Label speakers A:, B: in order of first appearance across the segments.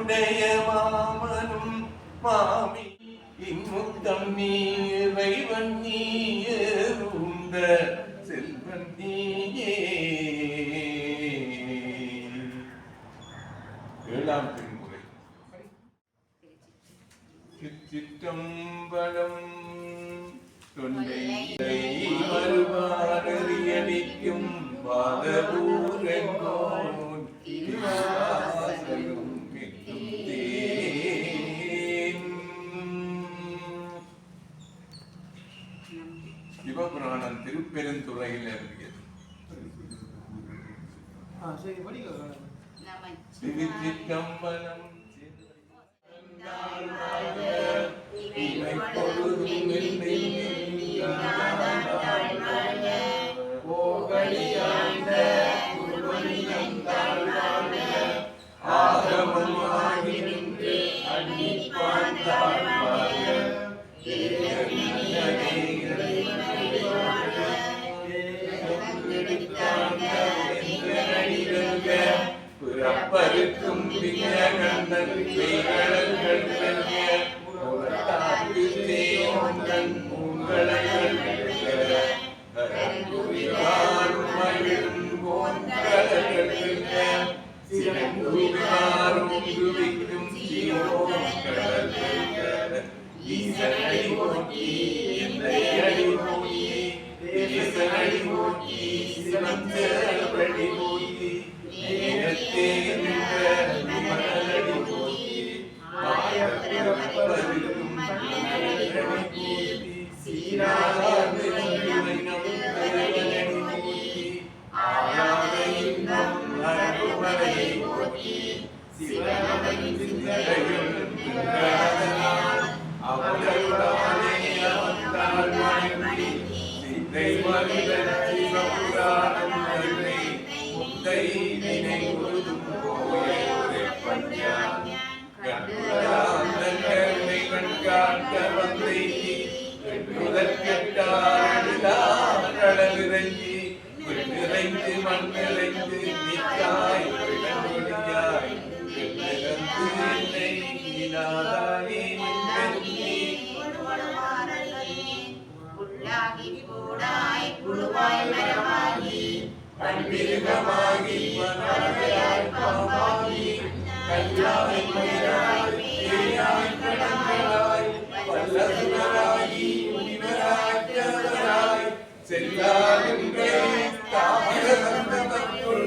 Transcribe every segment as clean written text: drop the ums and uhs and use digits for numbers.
A: உடைய மாமனும் மாமி இன்முத்தம் நீ இறைவன் நீயே உண்ட செல்வன் நீயே. ஏழாம் திருமுறை. சிற்றம்பலம் தொண்டை வருவாரறியடிக்கும் பாதபூரெங்கோன் திருவாசகம் எட்டும் தேன். சிவபுராணம் திருப்பெருந்துறையில் இருக்கிறது. திருச்சிற்றம்பலம் பிறப்பருக்கும் விஞ்ஞானங்கள் பேரழல்கள் தேவங்கள் பூங்கலங்கள் மகிழும் போன்றலர்கள் சிறங்குவிமாறும் துதிக்கும் சீரோங்கள் ஈசனடி நோக்கி என்னை அடி நோக்கி ஈசனடி நோக்கி சிவஞ்சடி நோக்கி நேரத்தே நின்ற மணலடி நோக்கி மாயப்பிறப்பருக்கும் மணலடி நோக்கி சீராத நோக்கி ஆயாத இன்பம் அருள்மலையை நோக்கி சிவனவன் சிந்தையுள் அவளுடானே அவன் வணங்கி சிந்தை மகிழ சிவபுராணம் நன்மை முத்தை நினைவுறுதும் கோயை பஞ்சான் கண்ணுரை கண்காட்ட வந்தை கடலிறங்கி நிறைந்து மண்ணிறைந்து நீக்காய் விளங்கொழியாய் என்னை நீனாதானே பன்மிருகமாகி மனதையாய் பாமாகி கல்லாய் மயிராய் பேயாய் கடங்களாய் வல்லசுவராகி முனிவராய் செல்லாகின்றே தாமர சந்தமத்துள்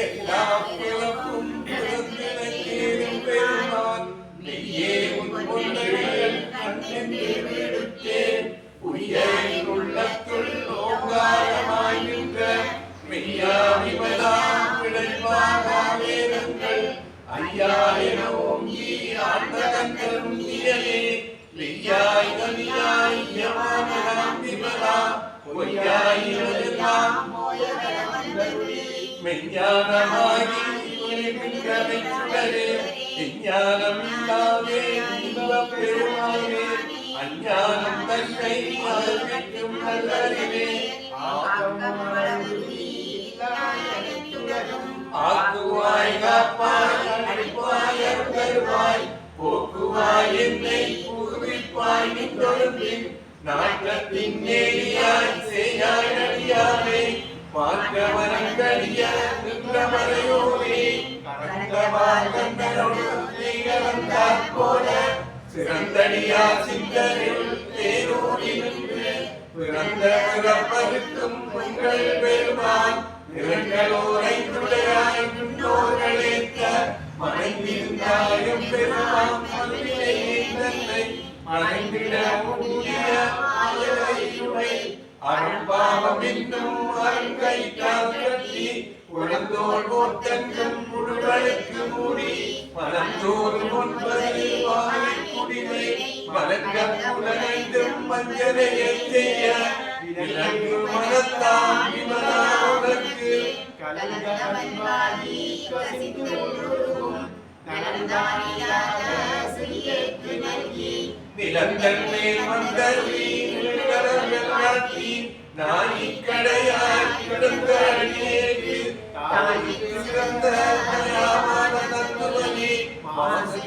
A: எல்லா புலப்பும் புலத்தினேரும் பெருமான் நெய்யே உன் பொன்னழிகள் கண்ணென்று விடுத்தேன் உயிரின் உள்ளத்துள் ஓங்காரமாய் நின்ற மெய்யா விமலா விளைவாக வேதங்கள் ஐயா என ஓங்கி ஆண்டகங்களும் நீயலே மெய்யாய் கனியாய் யமானலாம் விமலா பொய்யாயிரெல்லாம் மெய்ஞானமாகி ஒளிமின்றமை சுடரே எஞ்ஞானம் இல்லாமே இன்பப் பெருமானே அஞ்ஞானம் தன்னை அறிவிக்கும் நல்லறிவே ஆக்குவாய் காப்பாய் அழிப்பாய் அருள்வாய் போக்குவாய் என்னை புகுவிப்பாய் நின்றொழும்பின் நாட்டத்தின் நேரியாய் செய்யாய் அடியாரை மாற்ற வரங்கடிய நின்றமரையோரே கந்தமார் கந்தனோடு நீகவந்தாற் போல சிறந்தடியா சிந்தரில் தேரோடி நின்று பிறந்த பிறப்பருக்கும் உங்கள் பெருமான் இரண்டலோரை துளையாய் முன்னோர்களேற்க மறைந்திருந்தாயும் பெருமான் மல்லியை தன்னை மறைந்திட முடிய ஆயரையுடை அரும்பாவம் என்னும் அருங்கை காட்டி உழந்தோல் போத்தங்கும் முழுவழுக்கு மூடி மனந்தோறும் 9 வாழை குடிமை மலங்க புலனைந்தும் மஞ்சளையை செய்ய விலங்கு மனத்தான் விமலாவுக்கு கலந்தவன்வாதி கசிந்தும் நலந்தாரியாக சிறியேற்று நல்கி நிலங்கள் மேல் வந்தருளி நிலங்கள் காட்டி நாயிக்கடையாய் கிடந்த அடியேக்கு தாய்க்கு சிறந்த தயாவான தத்துவனே மாசு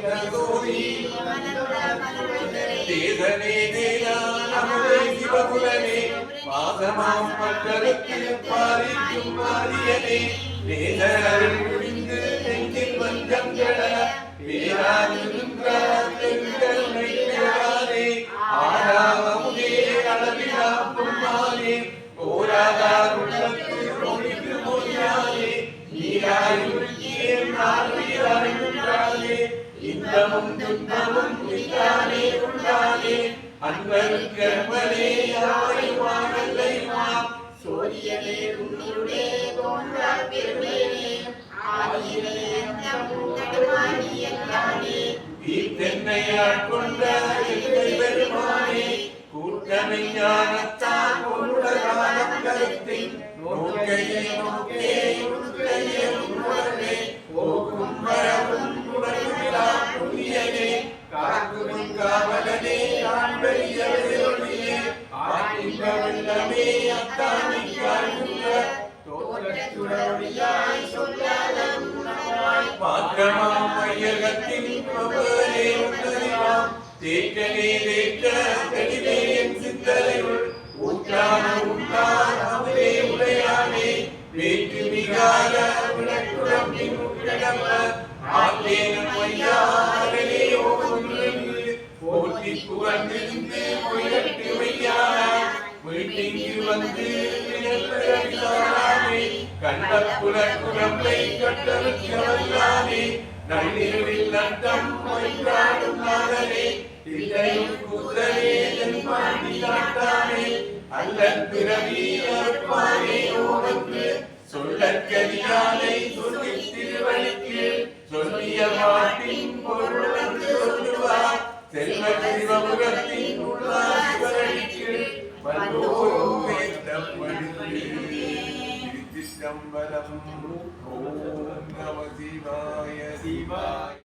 A: பாரமாம் மக்களுக்கு பாரிக்கும் மாரியனே வேதர்கள் புரிந்து நெஞ்சில் வஞ்சங்கள வேறாதிருந்த பெருங்கருணை பெறாதே ஆறாமுதே அளவிலா பொன்மானே ஓராதார் உள்ளத்து ஒளிக்கு மொழியானே நீராயுருக்கியே நாளுயிராயுண்டானே இன்பமும் துன்பமும் இல்லானே உண்டானே அன்பருக்கு அன்பனே யாரையுமானல்லையுமா
B: சோதியனே உன்னிருளே தோன்றா பெருமையே ஆதியிலே அந்தமும் நடுவானியல்லானே
A: ஈத்தென்னையாட் கொண்ட எந்தை பெருமானே கூட்டமை ஞானத்தான் பொருளகாலம் கருத்தின் நோக்கையை நோக்கே உருக்கையே உணர்வே போக்கும் வரவும் உணர்விலா புதியனே காக்கும் காவலனே ஆண்பெரிய ஒளியே ஆற்றின்ப வெள்ளமே அத்தானை காண்கின்ற
B: தோற்றச்சுடரொளியாய் சொல்லாத உணவாய்
A: மாற்றமாம் மையகத்தின் பவரே உத்தரிவாம் தேற்றனே தேற்ற தெளிவே என் சிந்தனையுள் ஊற்றான உண்டான் அவரே உடையானே வேற்று மிகாத விளக்குடம் என் உட்கிடப்ப ஆற்றேனும் மையாரே ஒன்று போற்றி புகழ்ந்திருந்து பொய்யட்டு மையான வீட்டிங்கு வந்து வினப்பிரவிசாரானே கண்ட புலக்குழம்பை கட்டவிக்கவல்லானே நள்ளிருவில் நட்டம் மொய்காடும் நாதனே தில்லையும் கூதலே தென்பாண்டி நாட்டானே அல்லற் பிறவி அற்பானே ஓவன்று சொல்லற்கரியானை சொல்லித் திருவழிக்கு சொல்லிய பாட்டின் பொருளன்று சொல்லுவார் செல்வ சிவபுரத்தின் உள்ளார் சிவனடிக்கு வந்தோரும் வேண்டப்படுத்து திருச்சிற்றம்பலம். ஓம் நம சிவாய சிவாய.